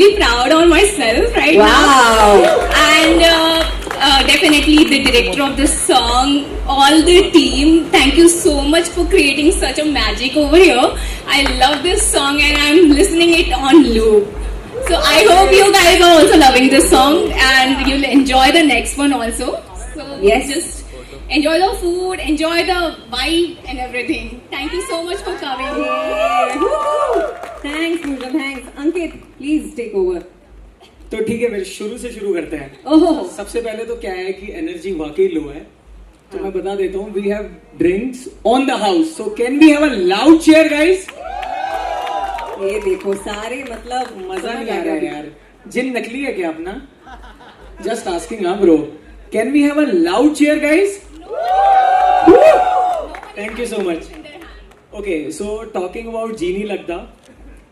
really proud on myself right now. And definitely the director of the song, all the team, thank you so much for creating such a magic over here. I love this song and I'm listening it on loop. So I hope you guys are also loving this song and you'll enjoy the next one also. So Yes. just enjoy the food, enjoy the vibe and everything. Thank you so much for coming. Thanks, Pooja, thanks. Ankit, please take over. तो ठीक है, फिर शुरू से शुरू करते हैं. ओहो, सबसे पहले तो क्या है कि एनर्जी वाकई लो है, तो मैं बता देता हूँ. We have drinks on the house, so can we have a loud cheer guys? ये देखो सारे मतलब मजा नहीं आ रहा है यार. जिन नकली है क्या अपना? जस्ट आस्किंग हाँ bro. Can we have a loud cheer guys? Thank you so much. Okay, so talking about जीनी लगता,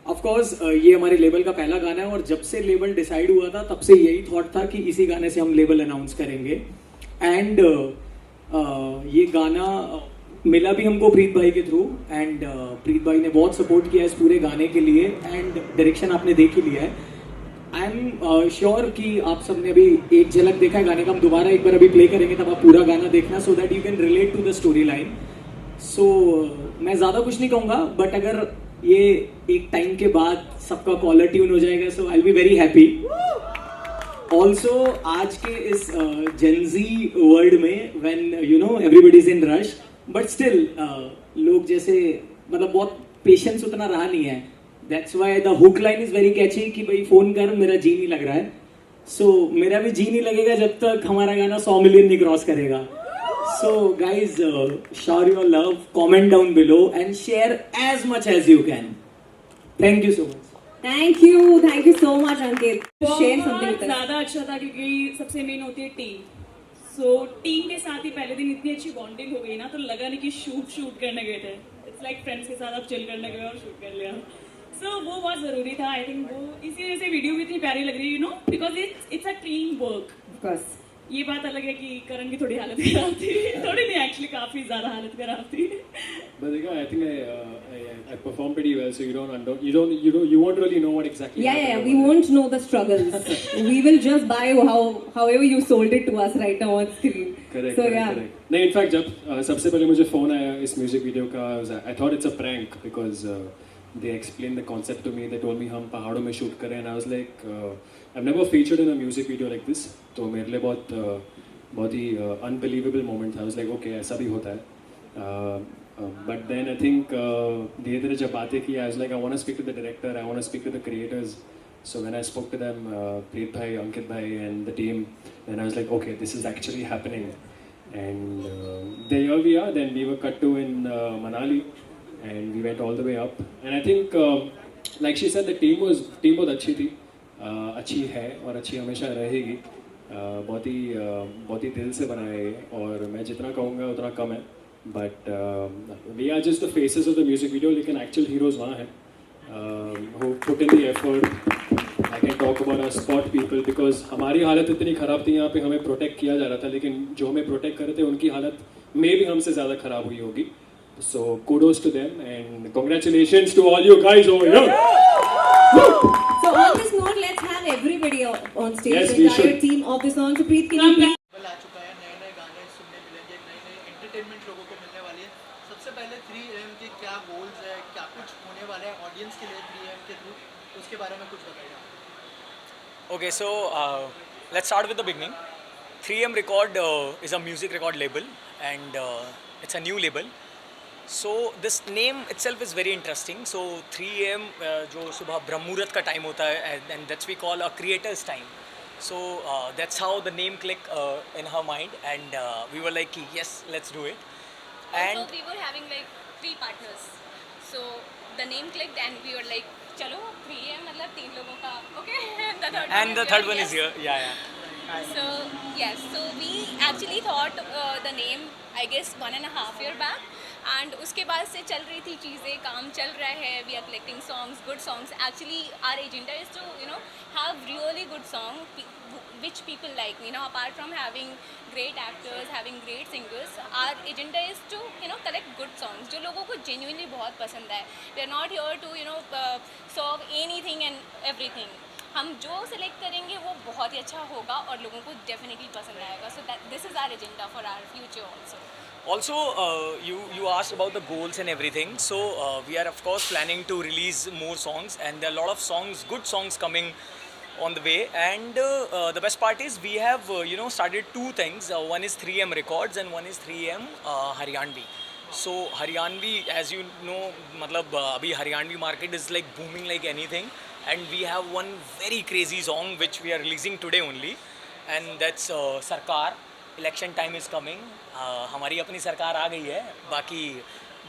ऑफ कोर्स ये हमारे लेबल का पहला गाना है और जब से लेबल डिसाइड हुआ था तब से यही थॉट था कि इसी गाने से हम लेबल अनाउंस करेंगे. एंड ये गाना मिला भी हमको प्रीत भाई के थ्रू एंड प्रीत भाई ने बहुत सपोर्ट किया इस पूरे गाने के लिए एंड डायरेक्शन आपने देख ही लिया है. आई एम श्योर कि आप सबने अभी एक झलक देखा है गाने का. हम दोबारा एक बार अभी प्ले करेंगे तब आप पूरा गाना देखना so that you can relate to the story line. सो मैं ज़्यादा कुछ नहीं कहूँगा, बट अगर ये एक टाइम के बाद सबका कॉलर ट्यून हो जाएगा so I will be very happy. Also आज के इस जेंजी वर्ल्ड में when you know everybody is in rush, but still लोग जैसे मतलब बहुत पेशेंस उतना रहा नहीं है. That's why the hook line is very catchy कि भाई फोन कर, मेरा जी नहीं लग रहा है. सो मेरा भी जी नहीं लगेगा जब तक हमारा गाना 100 मिलियन नहीं क्रॉस करेगा. So guys, shower your love, comment down below and share as much as you can. Thank you so much. Thank you so much, Ankit. Share something with us. ज़्यादा अच्छा था क्योंकि सबसे मेन होती है team. So team के साथ ही पहले दिन इतनी अच्छी बॉन्डिंग हो गई ना, तो लगा नहीं कि शूट करने गए थे. इट्स लाइक फ्रेंड्स के साथ आप चिल करने गए और शूट कर लिया. सो वो बहुत ज़रूरी था. आई थिंक वो इसी वजह से वीडियो भी इतनी प्यारी लग रही है, you know, because it's a team work. Of course. ये बात अलग है कि करण की थोड़ी हालत खराब थी. थोड़ी नहीं, एक्चुअली काफी ज्यादा हालत खराब थी. But I think I performed pretty well, so you won't really know what exactly. Yeah. We won't know the struggles. We will just buy however you sold it to us right now on screen. Correct. So Correct. नहीं, in fact जब सबसे पहले मुझे phone आया इस music video का, I thought it's a prank because they explained the concept to me. They told me हम पहाड़ों में शूट करें, and I was like, I've never featured in a music video like this. तो मेरे लिए बहुत ही unbelievable moment था. I was like, okay, ऐसा भी होता है. But then I think धीरे धीरे जब बातें की, I was like, I want to speak to the director, I want to speak to the creators. So when I spoke to them, Preet bhai, Ankit bhai, and the team, then I was like, okay, this is actually happening. And there we are. Then we were cut to in Manali, and we went all the way up. And I think, like she said, the team बहुत अच्छी थी, अच्छी है और अच्छी हमेशा रहेगी. बहुत ही दिल से बनाए और मैं जितना कहूँगा उतना कम है. But we are just the faces of the music video. लेकिन actual heroes वहाँ हैं, who put in the effort. I can talk about our spot people because हमारी हालत इतनी ख़राब थी यहाँ पे, हमें प्रोटेक्ट किया जा रहा था, लेकिन जो हमें प्रोटेक्ट कर रहे थे उनकी हालत में भी हमसे ज़्यादा ख़राब हुई होगी. So kudos to them and congratulations to all you guys over here. So on this note, let's have everybody on stage. Yes, the we entire should. team of the song. So Preet, can you please? आ चुका है, नए नए गाने सुनने मिलेंगे, नए नए entertainment लोगों को मिलने वाली है. सबसे पहले 3AM के क्या गोल्स है, क्या कुछ होने वाला है ऑडियंस के लिए 3AM के थ्रू, उसके बारे में कुछ बताइए. Okay, so let's start with the beginning. 3M Record is a music record label and it's a new label. So this name itself is very interesting. So 3am जो सुबह ब्रह्म मुहूर्त का टाइम होता है and that's we call a creator's time. So that's how the name clicked in her mind and we were like yes, let's do it. And Also, we were having like 3 partners. So the name clicked and we were like, चलो 3am मतलब 3 लोगों का, okay. and the third one is here. Yeah. So yes, so we actually thought the name I guess 1.5 year back. And उसके बाद से चल रही थी चीज़ें, काम चल रहा है. We are collecting songs, good songs. Actually our agenda is to have really good song which people like, apart from having great actors, having great singers, our agenda is to collect good songs जो लोगों को genuinely बहुत पसंद है. We are not here to serve anything and everything. हम जो select करेंगे वो बहुत ही अच्छा होगा और लोगों को डेफिनेटली पसंद आएगा. So this is our agenda for our future also. Also, you asked about the goals and everything. So we are of course planning to release more songs, and there are a lot of songs, good songs coming on the way. And the best part is we have started two things. One is 3M Records and one is 3M Haryanvi. So Haryanvi, as you know, matlab abhi Haryanvi market is like booming like anything, and we have one very crazy song which we are releasing today only, and that's Sarkar. Election time is coming. हमारी अपनी सरकार आ गई है, बाकी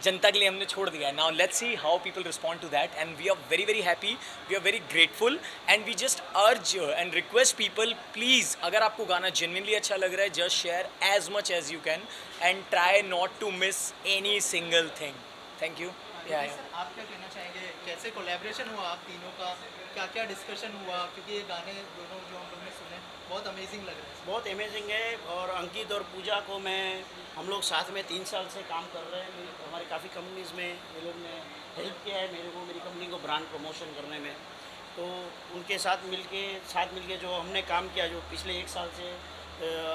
जनता के लिए हमने छोड़ दिया है. Now let's see how people respond to that, and we are very very happy, we are very grateful, and we just urge and request people, please अगर आपको गाना जेन्युइनली अच्छा लग रहा है, just share as much as you can and try not to miss any single thing. Thank you. Sir, आप क्या कहना चाहेंगे, कैसे कोलैबोरेशन हुआ आप तीनों का, क्या क्या डिस्कशन हुआ, क्योंकि ये गाने दोनों जो हम लोग ने सुने बहुत अमेजिंग लग रहे हैं. बहुत अमेजिंग है. और अंकित और पूजा को हम लोग साथ में 3 साल से काम कर रहे हैं. हमारी काफ़ी कंपनीज़ में ये लोग ने हेल्प किया है मेरे को, मेरी कंपनी को ब्रांड प्रमोशन करने में. तो उनके साथ मिलके जो हमने काम किया, जो पिछले 1 साल से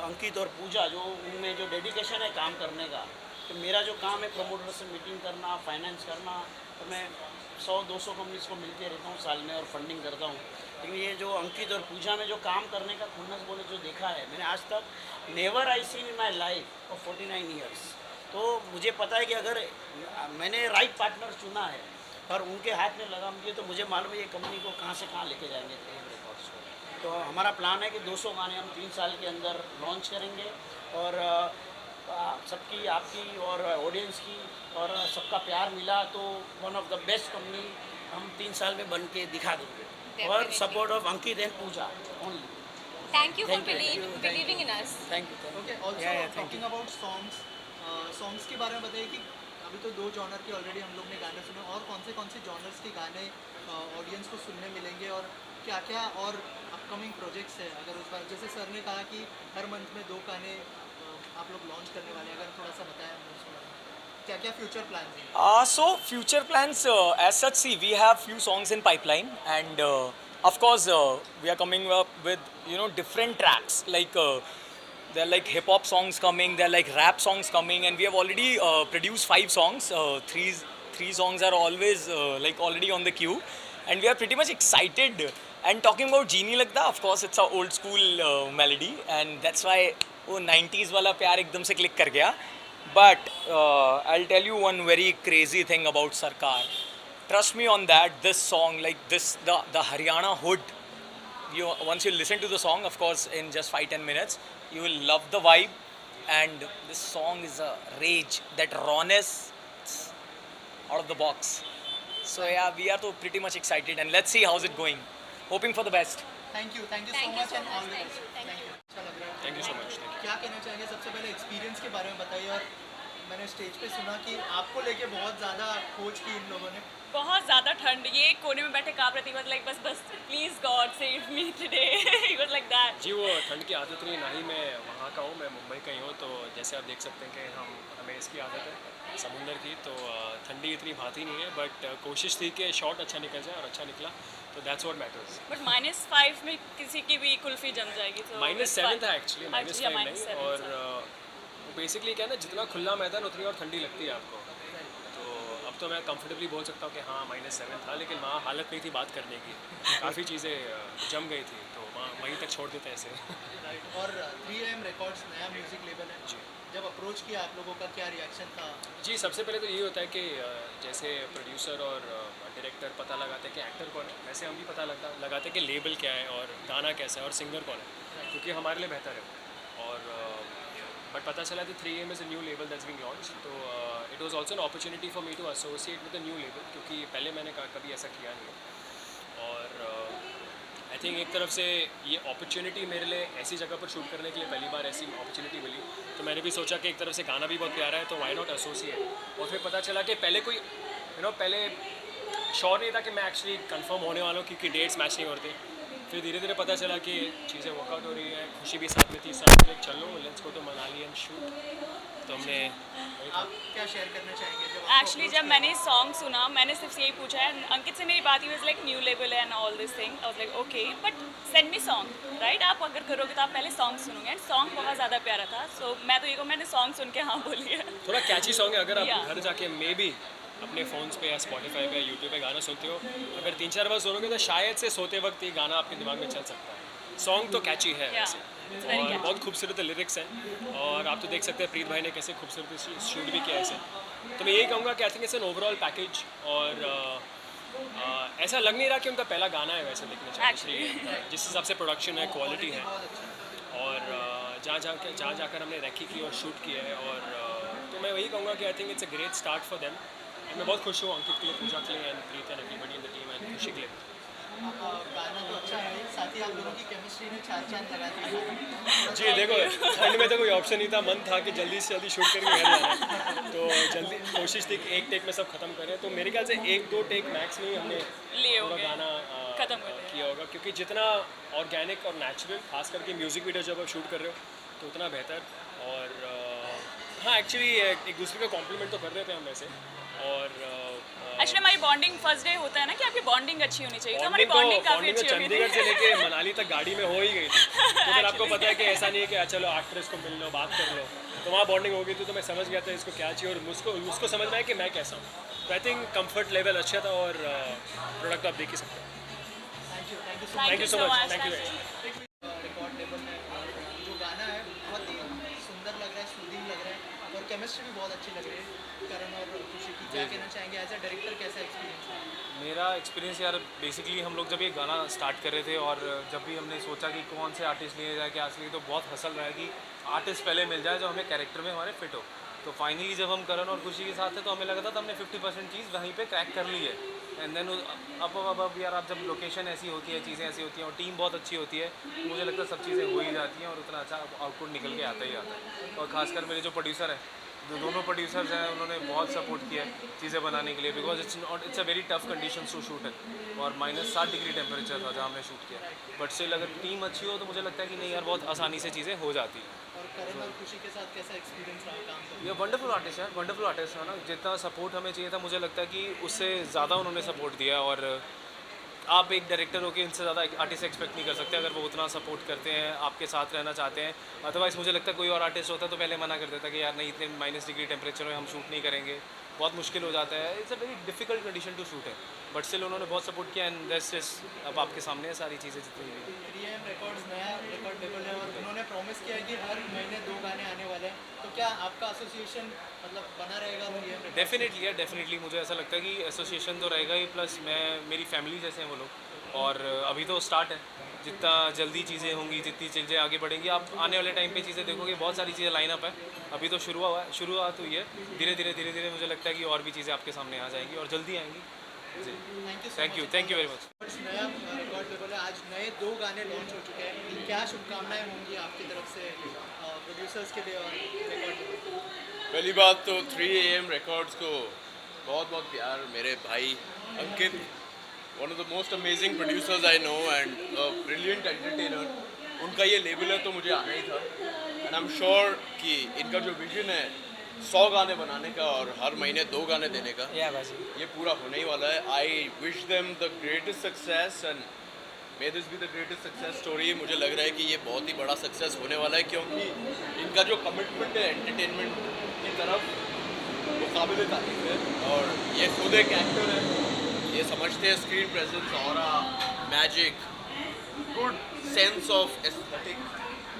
अंकित और पूजा, जो उनमें जो डेडिकेशन है काम करने का. तो मेरा जो काम है प्रमोटर से मीटिंग करना, फाइनेंस करना, तो मैं 100-200 कंपनीज़ को मिलते रहता हूँ साल में और फंडिंग करता हूँ. लेकिन ये जो अंकित और पूजा में जो काम करने का खुन्नस बोले जो देखा है मैंने आज तक, never I seen in my life of 49 years. तो मुझे पता है कि अगर मैंने राइट पार्टनर चुना है और उनके हाथ में लगाम दिए, तो मुझे मालूम है ये कंपनी को कहाँ से कहाँ लेके जाएंगे 3M रिकॉर्ड्स को. तो हमारा प्लान है कि 200 गाने हम 3 साल के अंदर लॉन्च करेंगे, और सबकी, आपकी और ऑडियंस की और सबका प्यार मिला तो one of the best company हम 3 साल में बन के दिखा देंगे. और support of Ankit and Pooja only. Thank you for believing in us. Thank you. Okay, also talking about songs के बारे में बताइए कि अभी तो 2 जॉनर के ऑलरेडी हम लोग ने गाने सुने, और कौन से जॉनर्स के गाने ऑडियंस को सुनने मिलेंगे, और क्या क्या और अपकमिंग प्रोजेक्ट्स है. अगर उस बार जैसे सर ने कहा कि हर मंथ में 2 गाने आप लोग लॉन्च करने वाले हैं, अगर थोड़ा सा बताएं हमें उसके बारे में. क्या क्या फ्यूचर प्लान्स हैं? So future plans, as such, see, we have few songs in pipeline, and of course we are coming up with different tracks, like there are like hip hop songs coming, there are like rap songs coming, and we have already produced 5 songs. Three songs are always like already on the queue, and we are pretty much excited. And talking about Jeenie Lagda, of course it's a old school melody, and that's why वो 90s वाला प्यार एकदम से click कर गया. But I'll tell you one very crazy thing about Sarkar. Trust me on that. This song, like this, the Haryana hood. Once you listen to the song, of course, in just 5-10 minutes, you will love the vibe. And this song is a rage. That rawness, out of the box. So yeah, we are pretty much excited, and let's see how's it going. Hoping for the best. Thank you so Thank you much so and much. All the Thank best. you. Thank you. अच्छा लग रहा है. Thank you so much. Thank you. क्या कहना चाहेंगे, सबसे पहले experience के बारे में बताइए. और मैंने स्टेज पे सुना कि आपको लेके बहुत ज़्यादा खोज की इन लोगों ने. बहुत ज़्यादा ठंड, ये कोने में बैठे काँप रही थी. वाज लाइक बस please God save me today. He was like that. जी, वो ठंड की आदत नहीं, ना ही मैं वहाँ का हूँ, मैं मुंबई का ही हूँ. तो जैसे आप देख सकते हैं कि हमें इसकी आदत है समुंदर की, तो ठंडी इतनी भाती नहीं है. बट कोशिश थी कि शॉट अच्छा निकल जाए, और अच्छा निकला, तो दैट्स व्हाट मैटर्स. बट -5 में किसी की भी कुल्फी जम जाएगी. तो -7 था एक्चुअली, -5 नहीं. -7 और बेसिकली क्या है ना, जितना खुला मैदान उतनी और ठंडी लगती है आपको. तो अब तो मैं कंफर्टेबली बोल सकता हूँ कि हाँ -7 था, लेकिन वहाँ हालत नहीं थी बात करने की. काफ़ी चीज़ें जम गई थी, तो वहीं तक छोड़ देते हैं ऐसे. और 3M रिकॉर्ड्स नया म्यूजिक लेबल है. जी. जब अप्रोच किया आप लोगों का क्या रिएक्शन था? जी, सबसे पहले तो यही होता है कि जैसे प्रोड्यूसर और डायरेक्टर पता लगाते हैं कि एक्टर कौन है, वैसे हम भी पता लगाते हैं कि लेबल क्या है और गाना कैसा है और सिंगर कौन है, क्योंकि हमारे लिए बेहतर है. और बट पता चला कि 3M is a new label that's being launch. तो it was also an opportunity for me to associate with a new label, क्योंकि पहले मैंने कभी ऐसा किया नहीं है. और आई थिंक एक तरफ से ये अपॉर्चुनिटी मेरे लिए ऐसी जगह पर शूट करने के लिए पहली बार ऐसी अपॉर्चुनिटी मिली, तो मैंने भी सोचा कि एक तरफ से गाना भी बहुत प्यारा है, तो व्हाई नॉट एसोसिएट. और फिर पता चला कि पहले कोई पहले श्योर नहीं था कि मैं एक्चुअली कंफर्म होने वाला हूँ, क्योंकि डेट्स मैच नहीं होते. फिर धीरे धीरे पता चला कि चीज़ें वर्कआउट हो रही है, खुशी भी साथ में थी. सब चलो let's go to Manali and shoot. तो हमने आप क्या शेयर करना चाहेंगे जब एक्चुअली जब मैंने सॉन्ग सुना मैंने सिर्फ यही पूछा है अंकित से मेरी बात ही was like new level and all this thing I was like okay but send me song right आप अगर करोगे तो आप पहले सॉन्ग सुनोगे एंड सॉन्ग बहुत ज़्यादा प्यारा था सो मैं तो ये कहूँ मैंने सॉन्ग सुन के हाँ बोली है थोड़ा कैची सॉन्ग है, अगर आप Yeah. घर जाके मे बी अपने फ़ोन्स पे या स्पॉटिफाई पे या यूट्यूब पे गाना सुनते हो, अगर 3-4 बार सुनोगे तो शायद से सोते वक्त ये गाना आपके दिमाग में चल सकता है। सॉन्ग तो कैची है Yeah, वैसे, it's very और catchy. बहुत खूबसूरत लिरिक्स हैं, और आप तो देख सकते हैं प्रीत भाई ने कैसे खूबसूरत शूट भी किया है इसे। तो मैं यही कहूँगा कि I think it's an overall package, और ऐसा लग नहीं रहा कि उनका पहला गाना है वैसे देखने चाहिए, जिस हिसाब से प्रोडक्शन है, क्वालिटी है, और जहाँ जाकर हमने रैकी की और शूट किया है, और तो मैं वही कहूँगा कि I think it's a great start for them. मैं बहुत खुश हूँ अंकित के लिए, पूजा के लिए, and Preet and everybody in the team, and खुशी के लिए। गाना तो अच्छा है, साथ ही आप दोनों की केमिस्ट्री ने चार चांद लगा दिया। जी देखो, ठंड में तो कोई ऑप्शन नहीं था, मन था कि जल्दी से जल्दी शूट करके घर जाना, तो जल्दी कोशिश थी कि एक टेक में सब खत्म करें, तो मेरे ख्याल से 1-2 टेक मैक्स में ही हमने लिए पूरा होंगे, गाना खत्म कर दिया। किया होगा, क्योंकि जितना ऑर्गेनिक और नेचुरल, खास करके म्यूज़िक वीडियो जब आप शूट कर रहे हो तो उतना बेहतर। और हाँ, एक्चुअली एक दूसरे का कॉम्प्लीमेंट तो कर रहे थे हम वैसे, और एक्चुअली हमारी बॉन्डिंग फर्स्ट डे होता है ना कि आपकी बॉन्डिंग अच्छी होनी चाहिए तो हमारी बॉन्डिंग काफ़ी तो अच्छी हो गई चंडीगढ़ से थी लेके मनाली तक गाड़ी में हो ही गई थी, तो फिर आपको पता है कि ऐसा नहीं है कि चलो एक्ट्रेस को मिल लो, बात कर लो, तो वहाँ बॉन्डिंग हो गई थी, तो मैं समझ गया था इसको क्या चाहिए और मुझको समझना है कि मैं कैसा हूँ, तो आई थिंक कंफर्ट लेवल अच्छा था, और प्रोडक्ट आप देख ही सकते हैं। Thank you so much thank you. Record level में जो गाना है बहुत ही सुंदर लग रहा है, सूदिंग लग रहा है, और केमिस्ट्री भी बहुत अच्छी लग रही है करण और खुशी की। क्या कहना चाहेंगे एज अ डायरेक्टर, कैसा एक्सपीरियंस है? मेरा एक्सपीरियंस यार बेसिकली हम लोग जब ये गाना स्टार्ट कर रहे थे और जब भी हमने सोचा कि कौन से आर्टिस्ट लिए जाए, क्या लिए, तो बहुत हसल रहा है कि आर्टिस्ट पहले मिल जाए जो हमें कैरेक्टर में हमारे फिट हो। तो फाइनली जब हम करण और खुशी के साथ थे तो हमें लगा था तो हमने 50% चीज़ वहीं पे क्रैक कर ली है। एंड देन अब यार आप जब लोकेशन ऐसी होती है, चीज़ें ऐसी होती हैं और टीम बहुत अच्छी होती है, तो मुझे लगता है सब चीज़ें हो ही जाती हैं और उतना अच्छा आउटपुट निकल के आता ही आता है। और ख़ासकर मेरे जो प्रोड्यूसर हैं, जो दोनों प्रोड्यूसर्स हैं, उन्होंने बहुत सपोर्ट किया है चीज़ें बनाने के लिए, because it's a very tough condition to shoot है, और -7 डिग्री टेम्परेचर था जहाँ हमने शूट किया, बट स्टिल अगर टीम अच्छी हो तो मुझे लगता है कि नहीं यार बहुत आसानी से चीज़ें हो जाती हैं। और करण और खुशी के साथ कैसा एक्सपीरियंस रहा काम करने? ये वंडरफुल आर्टिस्ट है, वंडरफुल आर्टिस्ट है ना, जितना सपोर्ट हमें चाहिए था मुझे लगता है कि उससे ज़्यादा उन्होंने सपोर्ट दिया, और आप एक डायरेक्टर हो के इनसे ज़्यादा आर्टिस्ट एक्सपेक्ट नहीं कर सकते अगर वो उतना सपोर्ट करते हैं, आपके साथ रहना चाहते हैं। अदरवाइज़ मुझे लगता है कोई और आर्टिस्ट होता तो पहले मना कर देता कि यार नहीं, इतने -डिग्री टेम्परेचर में हम शूट नहीं करेंगे, बहुत मुश्किल हो जाता है, it's a very difficult condition to shoot है, बट स्टिल उन्होंने बहुत सपोर्ट किया, एंड दिस इज अब आपके सामने है सारी चीज़ें जितनी भी। 3AM रिकॉर्ड्स नया रिकॉर्ड लेबल है और उन्होंने प्रॉमिस किया है कि हर महीने 2 गाने आने वाले हैं, तो क्या आपका एसोसिएशन मतलब बना रहेगा 3AM रिकॉर्ड्स? डेफिनेटली यार, डेफिनेटली मुझे ऐसा लगता है कि एसोसिएशन तो रहेगा ही, प्लस मेरी फैमिली जैसे हैं वो लोग, और अभी तो स्टार्ट है, जितना जल्दी चीज़ें होंगी, जितनी चीज़ें आगे बढ़ेंगी, आप आने वाले टाइम पे चीज़ें देखोगे, बहुत सारी चीज़ें लाइन अप है, अभी तो शुरुआत हुई है, धीरे धीरे मुझे लगता है कि और भी चीज़ें आपके सामने आ जाएंगी और जल्दी आएंगी जी। Thank you very much. नया रिकॉर्ड लेबल है, आज नए 2 गाने लॉन्च हो चुके हैं, क्या शुभकामनाएं होंगी आपकी तरफ से प्रोड्यूसर्स के लिए और रिकॉर्ड लेबल? पहली बात तो 3AM रिकॉर्ड्स को बहुत बहुत प्यार, मेरे भाई Ankit, one of the most amazing producers I know and brilliant entertainer, उनका ये लेबल है तो मुझे आना ही था, एंड आई एम श्योर कि इनका जो विजन है 100 गाने बनाने का और हर महीने 2 गाने देने का, ये पूरा होने ही वाला है। I wish them the greatest success and may this be the greatest success story. मुझे लग रहा है कि ये बहुत ही बड़ा सक्सेस होने वाला है, क्योंकि इनका जो कमिटमेंट है एंटरटेनमेंट की तरफ वो काबिल तारीफ है, और ये खुद एक एक्टर है, ये समझते हैं screen presence, aura, magic, good sense of aesthetic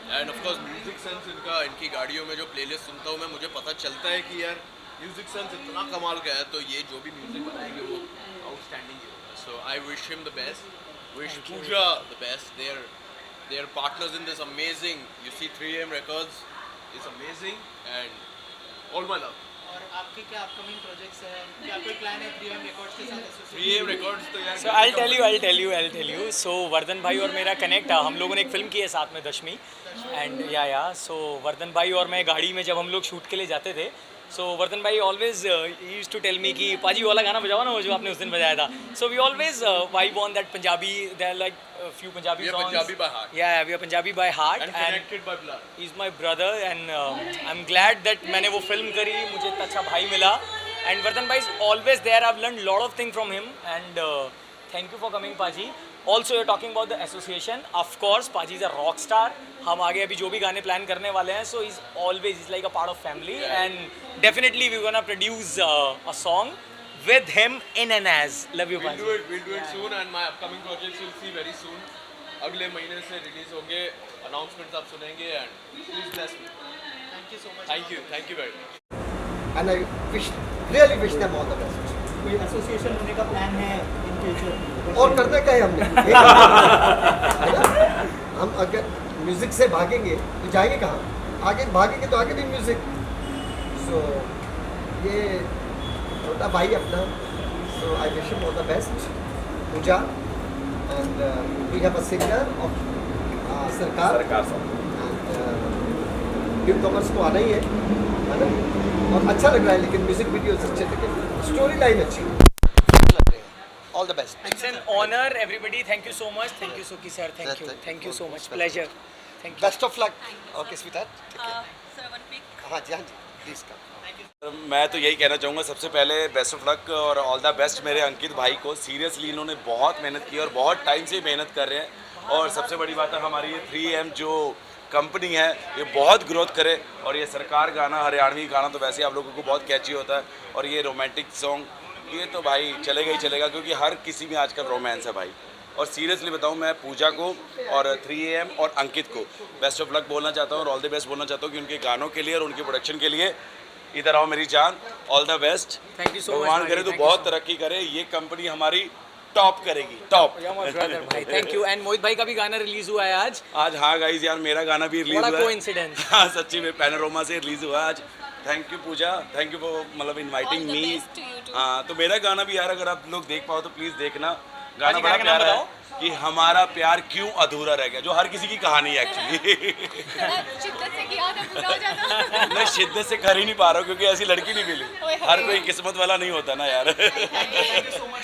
end of course music sense. इनकी गाड़ियों में जो प्लेलिस्ट सुनता हूँ मैं, मुझे पता चलता है कि यार म्यूजिक सेंस इतना कमाल का है, तो ये जो भी म्यूजिक बनाएंगे वो आउटस्टैंडिंग ही होगा। So I wish him the best, wish Pooja the best. They are partners in this amazing. You see, 3AM Records is amazing, and all my love. और आपके क्या अपकमिंग प्रोजेक्ट्स हैं, क्या कोई प्लान है 3AM रिकॉर्ड्स के साथ associate? 3AM Records तो यार so I tell you so Vardhan भाई और मेरा कनेक्ट, हम लोगों ने एक फिल्म की है साथ में, दशमी, एंड या सो वर्धन भाई और मैं गाड़ी में जब हम लोग शूट के लिए जाते थे So Vardhan bhai always he used to tell me कि पाजी वाला गाना बजाओ ना वो जो आपने उस दिन बजाया था. So we always vibe on that Punjabi. There are like a few Punjabi We are songs. Punjabi by heart. Yeah, we are Punjabi by heart. And connected by blood. He's my brother and I'm glad that मैंने वो film करी, मुझे इतना अच्छा भाई मिला. And Vardhan bhai is always there. I've learned lot of things from him and thank you for coming, Paji. Also, you're talking about the association. Of course, Paji is a rock star. हम आगे अभी जो भी गाने plan करने वाले हैं, so he's like a part of family and definitely we're gonna produce a song with him in and as. Love you, Paji. We'll do it soon and my upcoming projects you'll see very soon. अगले महीने से release होंगे, announcements आप सुनेंगे and please bless me. Thank you so much. Thank you very much. And I really wish them all the best. कोई association होने का plan है इन फ्यूचर? और करने का है हमने है ना? हम अगर म्यूजिक से भागेंगे तो जाएंगे कहाँ? आगे भागेंगे तो आगे भी म्यूजिक. सो ये छोटा भाई अपना, so I wish him all the best. Pooja and we have a singer of Sarkar and newcomers को आना ही है ना? और अच्छा लग रहा है, लेकिन म्यूजिक वीडियोस अच्छे लगे, स्टोरी लाइन अच्छी लग रही है. All the best. It's an honor, everybody. Thank you so much. Thank you, Suki sir. Thank you so much. Pleasure. Thank you. Best of luck. Okay sweetheart. हाँ जी please come. मैं तो यही कहना चाहूँगा, सबसे पहले बेस्ट ऑफ लक और all the best मेरे अंकित भाई को. सीरियसली इन्होंने बहुत मेहनत की और बहुत टाइम से मेहनत कर रहे हैं. और सबसे बड़ी बात है हमारी ये 3AM जो कंपनी है ये बहुत ग्रोथ करे. और ये सरकार गाना, हरियाणवी गाना तो वैसे आप लोगों को बहुत कैची होता है, और ये रोमांटिक सॉन्ग ये तो भाई चलेगा ही चलेगा, क्योंकि हर किसी में आजकल रोमांस है भाई. और सीरियसली बताऊँ, मैं पूजा को और 3AM और अंकित को बेस्ट ऑफ लक बोलना चाहता हूँ और ऑल द बेस्ट बोलना चाहता हूँ कि उनके गानों के लिए और उनके प्रोडक्शन के लिए. इधर आओ मेरी जान. All the best. Thank you so much. भगवान करे तो बहुत तरक्की करे, ये कंपनी हमारी टॉप करेगी, टॉप. भाई थैंक यू. एंड मोहित भाई का भी गाना रिलीज हुआ है आज. हाँ गाइस यार, मेरा गाना भी रिलीज हुआ है. कोइंसिडेंस. हाँ सच्ची में पैनोरमा से रिलीज हुआ आज. Thank you Pooja, thank you for मतलब इनवाइटिंग मी. हाँ तो मेरा गाना भी यार अगर आप लोग देख पाओ तो प्लीज देखना. गाना बड़ा प्यारा है कि हमारा प्यार क्यों अधूरा रह गया, जो हर किसी की कहानी है एक्चुअली. शिद्दत से किया तो पूरा हो जाता. मैं शिद्दत से कर ही नहीं पा रहा हूँ क्योंकि ऐसी लड़की नहीं मिली. हर कोई किस्मत वाला नहीं होता ना यार. Thank you so much.